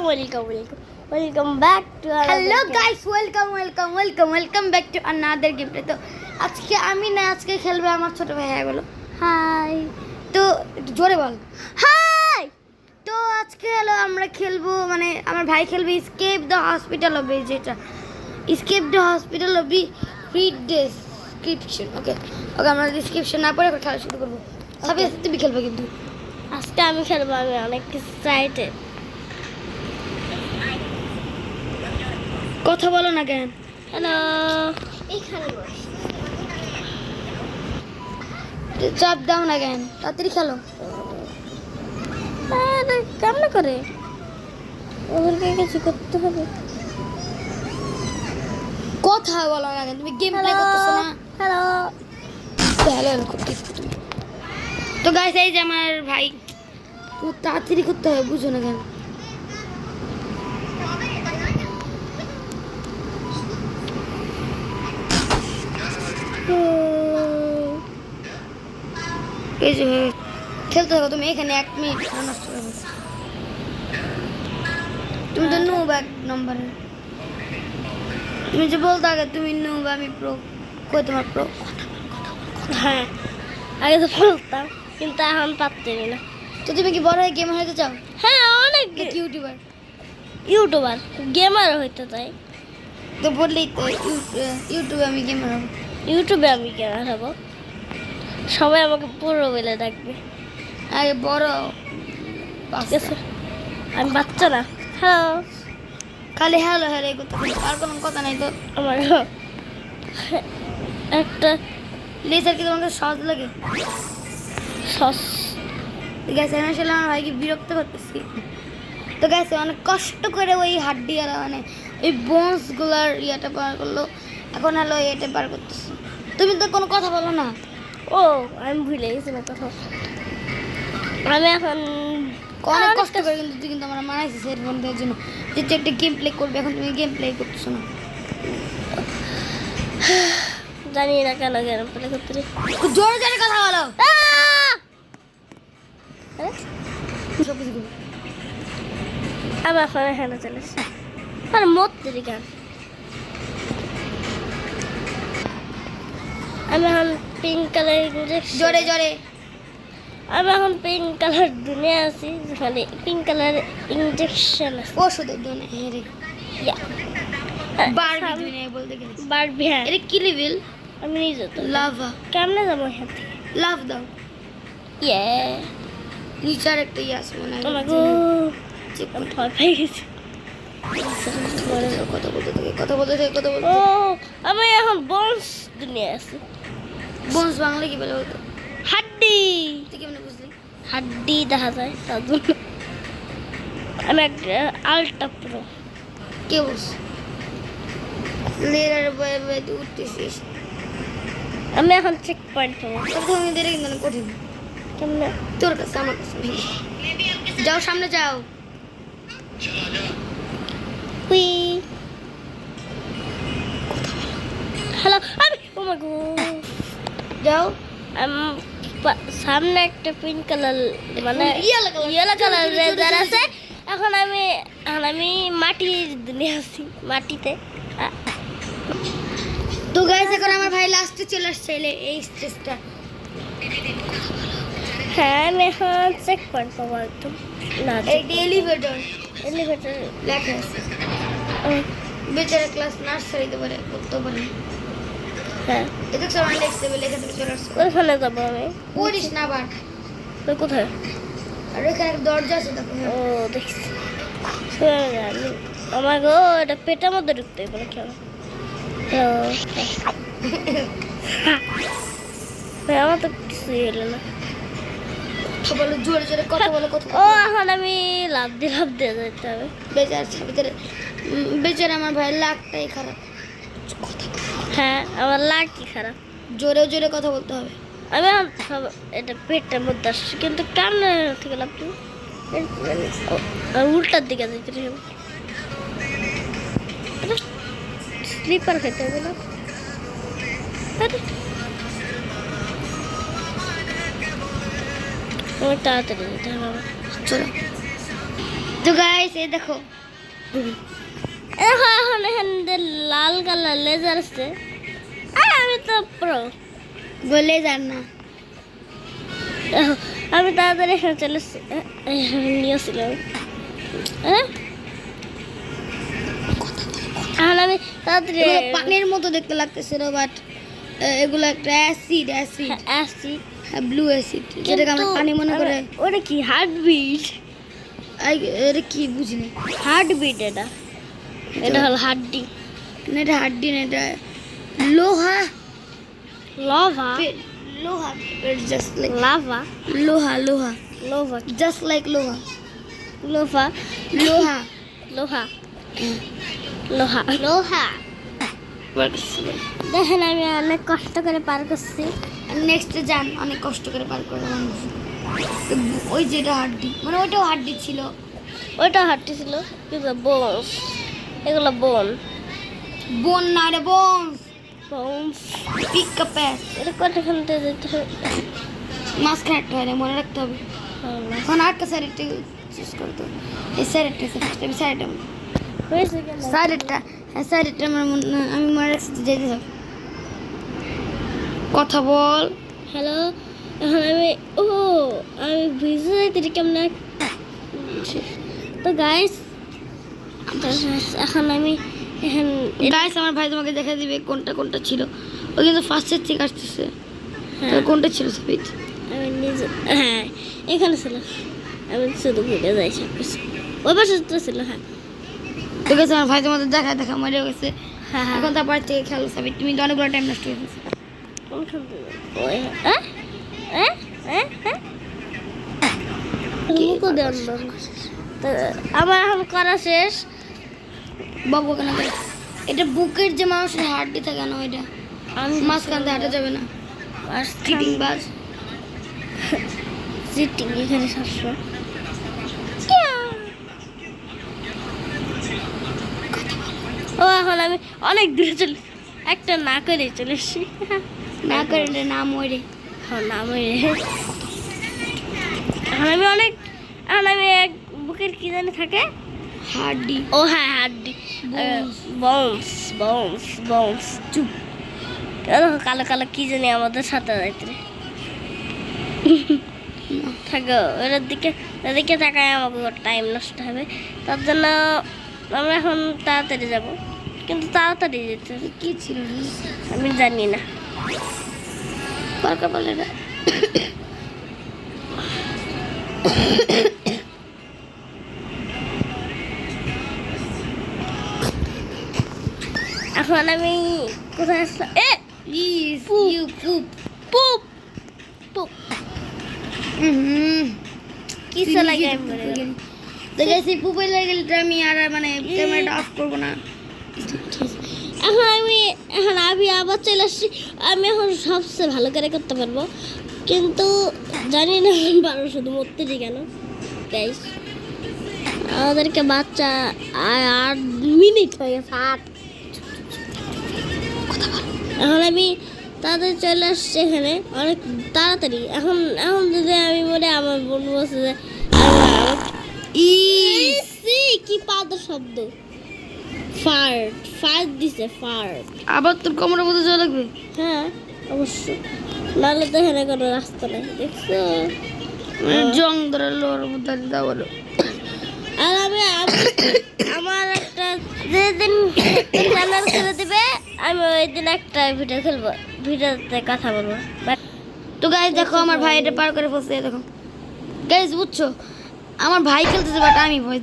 Welcome back to hello guys welcome back to another game play. তো আজকে খেলবে আমার ছোট ভাইয়াগুলো। হাই, তো একটু জোরে বল হাই। তো আজকে আমরা খেলবো, মানে আমার ভাই খেলবে এসকেপ দ্য হসপিটাল অফ, যেটা escape the hospital of read description. Okay আমরা ডিসক্রিপশন না পড়ে খেলা শুরু করবো। তুমি খেলবে কিন্তু আজকে আমি খেলবো। আমি অনেক এক্সাইটেড। কথা বলো না কেন? হ্যালো, চাপ দাও না কেন? তাড়াতাড়ি খেলো। কেমন করে ওদেরকে কিছু করতে হবে? কথা বলো না কেন? তুমি গেম প্লে করতেছো না? হ্যালো হ্যালো করতেছো তুমি। তো গাইস, এই যে আমার ভাই, তুমি তাড়াতাড়ি করতে হবে, বুঝো না কেন? এই যে খেলতে হবে তুমি। এখানে 1 মিনিট নষ্ট হবে। তুমি তো নো ব্যাক নম্বরে, তুমি যে বলতে আগে তুমি নো, আমি প্রো। কই তোমার প্রো? হ্যাঁ, আগে তো বলতাম, কিন্তু এখন পারতেনি না। তো তুমি কি বড় হয়ে গেমার হতে চাও? হ্যাঁ, অনেক ইউটিউবার ইউটিউবার গেমার হইতে চাই। তো বললেই তো ইউটিউবে আমি গেমার হব। ইউটিউবে আমি গেমার হব, সবাই আমাকে পুরো বলে ডাকবে। আগে বড় ঠিক আছে, আমি বাচ্চা না। হ্যালো, খালি হ্যালো হ্যালো এই করতে থাকো, আর কোনো কথা নাই তো। আমার একটা লেজার কি তোমাকে সহজ লাগে? সস ঠিক আছে, আমি আসলে আমার ভাইকে বিরক্ত করতেছি। তো গেছে অনেক কষ্ট করে ওই হাড্ডি আর মানে ওই বোনসগুলার ইয়েটা পার করলো। এখন এটা পার করতেছে। তুমি তো কোনো কথা বলো না। ও, আমি ভুলে গেছি না কথা। আমি এখন অনেক কষ্ট করে কিন্তু তুই কিন্তু আমরা মানাইছিস হেডফোন দেওয়ার জন্য, যে তুই একটা গেম প্লে করবে। এখন তুমি গেম প্লে করতেছো না। জানি না কেন গেম প্লে করতে। জোরে জোরে কথা বলো। সব কিছু করবো। আমি এখন এখানে চলে এসেছি। আর মত্তেরি গান। আমি এখন পিঙ্ক কালার ইঞ্জেকশন। জোরে জোরে। আমি এখন পিঙ্ক কালার দুনিয়া আছি, যেখানে পিঙ্ক কালার ইঞ্জেকশন আছে। ওষুধের জন্য হেরে বারবি দুনিয়ায় বলতে গেলে বারবি। হ্যাঁ, এটা কি লেভেল? আমি নিজে তো লাভা। কেমনে যাবো এখান থেকে? লাভ দাও। ইয়ে, নিচার একটা ইয়ে আছে মনে হয়। আমাকে আমি ভয় পেয়ে গেছি। কথা বলতে থাকে। ও, আমি এখন বন্স দুনিয়া আছি। বোনস বাংলা কি বলে বলতো? হাড্ডি। তুই কেমনে বুঝলি? হাড্ডি দেখা যায় তার জন্য। আমি একটা আলট্রা প্রো। কে বলছ? লেরার বয়ে বয়ে তুই উঠতেছিস। আমি এখন চেক পয়েন্ট পাবো। তবে তুমি দেখে কিন্তু অনেক কঠিন। কেমনে? তোর কাছে আমার কাছে যাও, সামনে যাও। হুই, হ্যালো। আমি ও মাই গড, যাও। সামনে একটা পিঙ্ক কালার, মানে yellow ইয়েলো কালার জোরে, জোরে, রেজার জোরে, আছে। এখন আমি মাটির দুনিয়া আছি, মাটিতে। তো গাইস, এখন আমার ভাই লাস্টে চলে আসছে এই স্টেজটা। হ্যাঁ, আমি এখন চেক পয়েন্ট পাবো একদম। না, এইটা এলিভেটর এলিভেটর লেখা আছে। বেচারা ক্লাস নার্সারিতে পারে করতে পারে। হ্যাঁ, এটা তো আমার লেখতে হবে, লেখা থেকে চলে আসছে। ওইখানে যাবো আমি। পড়িস না আবার। তো কোথায়? আর ওইখানে একটা দরজা আছে, দেখো। ও, দেখছি। আমি আমার গো, এটা পেটের মধ্যে ঢুকতে বলে কেন? আমার তো কিছুই হলো না। কথা বলো, জোরে জোরে কথা বলো। ও, এখন আমি লাভ দিয়ে যেতে হবে। বেচারা আমার ভাই লাকটাই খারাপ। হ্যাঁ, আমার লাগ কি খারাপ। জোরে জোরে কথা বলতে হবে। আমি এখন এটা পেটের মধ্যে আসছি, কিন্তু কান্না থেকে লাভ কি? উল্টার দিকে যেতে হবে। স্লিপার খেতে হবে না? আমার তাড়াতাড়ি যেতে হবে। চলো। তো গাইস এই দেখো এখন এখানে লাল কালার লেজার আছে আমি তো প্রো বলে যান না আমি তাড়াতাড়ি এখানে চলে এসেছি নিয়েছিলাম এখন আমি তাড়াতাড়ি এগুলো পানির মতো দেখতে লাগতেছিল বাট এগুলো একটা অ্যাসিড অ্যাসিড ব্লু অ্যাসিড যেটাকে আমরা পানি মনে করে ওটা কি হার্টবিট এটা কি বুঝিনি হার্টবিট এটা এটা হলো হাড্ডি না এটা হাড্ডি না এটা লোহা লাভা লোহা জাস্ট লাইক লাভা লোহা লোহা লোভা জাস্ট লাইক লোহা লোভা লোহা লোহা লোহা লোহা দেখেন আমি অনেক কষ্ট করে পার করছি নেক্সটে যান অনেক কষ্ট করে পার করে মানুষ ওই যেটা হাড্ডি মানে ওইটাও হাড্ডি ছিল ওইটা হাড্ডি ছিল কিন্তু বোনস এগুলো বোন না রে বোনস বোনস পিক প্যাক এটা কতক্ষণ যেতে হবে মাঝখানে একটা হয় মনে রাখতে হবে এখন আটটা সাইডটা চুজ করতে হবে এই সাইডটা সাইডটা হয়েছে কেন সাইডটা হ্যাঁ সাইডটা আমি মনে রাখছি যেতে হবে কথা বল হ্যালো এখন আমি আমি ভিজে যাইতে কেমন তো গাইস এখন আমি এখন গাইস আমার ভাই তোমাকে দেখা দিবে কোনটা কোনটা ছিল ও কিন্তু ফার্স্টের থেকে আসতেছে কোনটা ছিল স্পিড আমি নিজে হ্যাঁ এখানে ছিল আমি শুধু ভুলে যাই সব কিছু ওই পাশে তো ছিল হ্যাঁ ঠিক আছে আমার ভাই তোমাদের দেখা মরে গেছে হ্যাঁ হ্যাঁ এখন তারপর থেকে খেলো সাবি তুমি তো অনেকগুলো টাইম নষ্ট হয়ে গেছে আমার এখন করা শেষ বাবু কেন এটা বুকের যে মানুষের হাড্ডি থাকে না ওইটা আমি মাঝখান দিয়ে হাঁটা যাবে না চিটিং বাজ চিটিং এখানে 700 ও এখন আমি অনেক দূরে চলে একটা না করে চলে এসেছি না করে নাম ওইরে হ্যাঁ না আমি এখন আমি এক বুকের কি জানি থাকে হাড্ডি ও হ্যাঁ হাড্ডি বংস চুপ কালো কালো কি জানি আমাদের সাথে যাইতে থাকো ওদিকে তাকায় আমাকে টাইম নষ্ট হবে তার জন্য আমরা এখন তাড়াতাড়ি যাব কিন্তু তাড়াতাড়ি যেতে হবে। কি ছিল আমি জানি না পারকা বলে না এখন আমি কোথায় আসলাম ইউ পুপ পুপ পুপ কিসে লাগে আমি বলে গেলাম। তো গাইস এই পুপে লাগে গেলে আমি আর মানে ক্যামেরাটা অফ করব না এখন আমি আবার চলে আসছি আমি এখন সবচেয়ে ভালো করে করতে পারবো কিন্তু জানি না পারবো শুধু মরতেছি কেন গাইস আমাদেরকে বাচ্চা 8 মিনিট হয়ে গেছে 8 এখন আমি তাড়াতাড়ি চলে আসছি এখানে অনেক তাড়াতাড়ি এখন যদি আমি বলে আমার বোন বসে যে কি পাদর শব্দ ফার্ট দিছে ফার্ট আবার তোর কোমরের মধ্যে জল লাগবে হ্যাঁ অবশ্যই নাহলে তো এখানে কোনো রাস্তা নেই দেখছো জং ধরে লোর মধ্যে দাও বলো আর আমি আমার একটা যেদিন চ্যানেল করে দিবে আমি ওই দিন একটা ভিডিও খেলবো ভিডিওতে কথা বলবো তো গাইস দেখো আমার ভাই এটা পার করে ফেলছে দেখো গাইস বুঝছো আমার ভাই খেলতেছে বাট আমি ভয়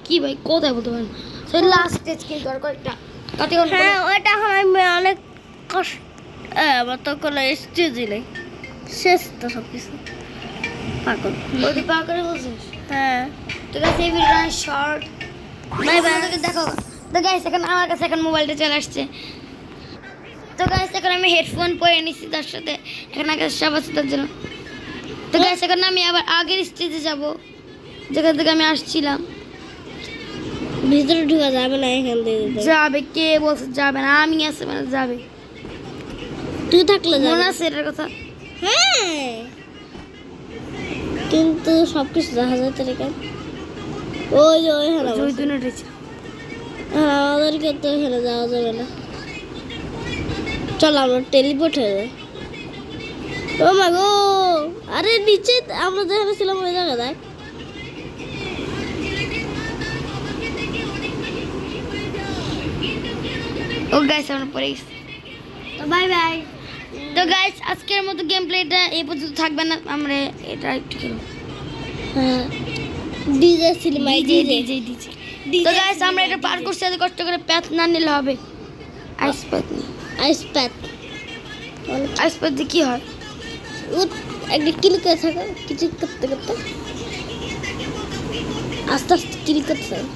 কি ভাই কোথায় বলতে পারেন সেই লাস্ট স্টেজ কি দরকার একটা কাটি কোন হ্যাঁ ওইটা এখন আমি অনেক কষ্ট আমার তো কোনো স্টেজই নেই শেষ তো সব কিছু পাগল ওই পার করে ফেলছিস হ্যাঁ তো গাইস এই ভিডিওটা শর্ট বাই বাই দেখো তো গাইস এখন আমার কাছে এখন মোবাইলটা চলে আসছে তো গাইস এখন আমি হেডফোন পরে নিছি তার সাথে এখন আগে সব আছে তার জন্য তো গাইস এখন আমি আবার আগের স্টেজে যাব যেখান থেকে আমি আসছিলাম ভিতরে ঢুকা যাবে না এখান থেকে যাবে কে বলছে যাবে না আমি আছে মানে যাবে তুই থাকলে মনে যাবে আছে এটার কথা হ্যাঁ কিন্তু সব কিছু দেখা যায় তোর ওই যে ওইখানে ওই বসে। দুটো উঠেছে। আমাদেরকে তো এখানে যাওয়া যাবে না। চল আমরা টেলিপোর্ট হয়ে যাই। ও মা গো, আরে নিচে আমরা যেখানে ছিলাম ওই জায়গা দেখ। ও গাইস আমরা পরে গেছি। Bye bye. তো গাইস আজকের মতো গেম প্লেটা এই পর্যন্ত থাকবে না, আমরা এটা একটু খেলবো। হ্যাঁ DJ cinema DJ DJ DJ. তো গাইস আমরা এটা পার করছি, এত কষ্ট করে প্যাথ না নিলে হবে। আইস প্যাথ নেই। আইস প্যাথ। আইস প্যাথ দিয়ে কি হয়? একটা কিল করে থাকো, কিছু করতে করতে আস্তে আস্তে কিল করতে থাকো।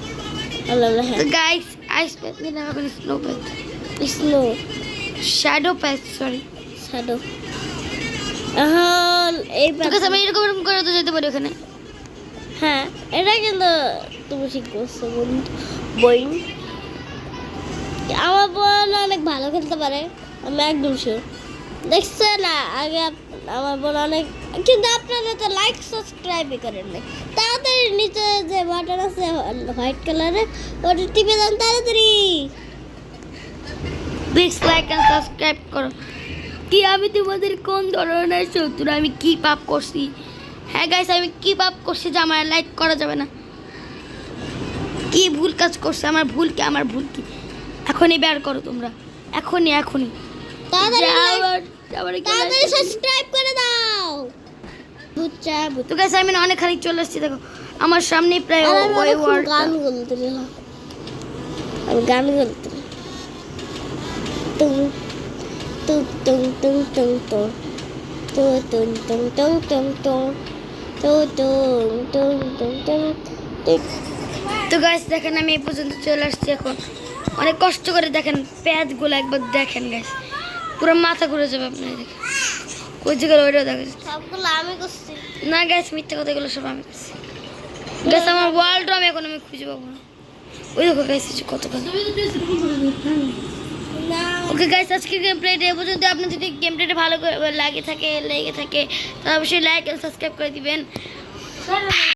হ্যাঁ তো গাইস আইস প্যাথ নিলে এখন snow path, snow shadow path, sorry shadow. এখন এই তো গাইস আমি এরকম এরকম করে তো যেতে পারি ওখানে। হ্যাঁ এটা কিন্তু তুমি ঠিক করছো বইন। আমার বোন অনেক ভালো খেলতে পারে, আমি একদম শিওর। দেখছে না আগে আমার বোন অনেক, কিন্তু আপনারা তো লাইক সাবস্ক্রাইবই করেন না। তাড়াতাড়ি নিচে যে বাটন আছে হোয়াইট কালারের, ওটা টিপে দেন তাড়াতাড়ি। প্লিজ লাইক এন্ড সাবস্ক্রাইব করো। কি আমি তোমাদের কোন ধরনের শত্রু, আমি কি পাপ করছি? হ্যাঁ গাইস আমি কি পাপ করছি যে আমার লাইক করা যাবে না? কি ভুল কাজ করছে? আমার ভুল কি? আমার ভুল কি? এখনই বের করো তোমরা, এখনই এখনই। তাড়াতাড়ি তাড়াতাড়ি তো সাবস্ক্রাইব করে দাও। বুচ্চা বুচ্চা। গাইস আমি না অনেক খানিক চলে আসছি, দেখো আমার সামনে প্রায় আমি ওই অনেকক্ষণ ওয়ার্ড। গান বলতে নিলাম, আমি গান বলতে তুম তুম তুম তুম তুম তুম তুম তুম তুম তুম তুম তুম তুম তুম তুম তুম। তো গাইস দেখেন আমি এই পর্যন্ত চলে আসছি, এখন অনেক কষ্ট করে দেখেন প্যাচগুলো একবার দেখেন গাইস, পুরো মাথা ঘুরে যাবে আপনার। দেখেন ওই জায়গায় ওইটাও দেখা যাচ্ছে। সবগুলো আমি করছি। না গাইস মিথ্যা কথা, এগুলো সব আমি করছি। গাইস আমার ওয়ার্ল্ডটা আমি এখন খুঁজে পাবো না। ওই দেখো গাইস কত কথা। না ওকে গাইস আজকের গেম প্লেটা এ পর্যন্ত। আপনার যদি গেম প্লেটা ভালো লেগে থাকে তাহলে অবশ্যই লাইক এন্ড সাবস্ক্রাইব করে দিবেন।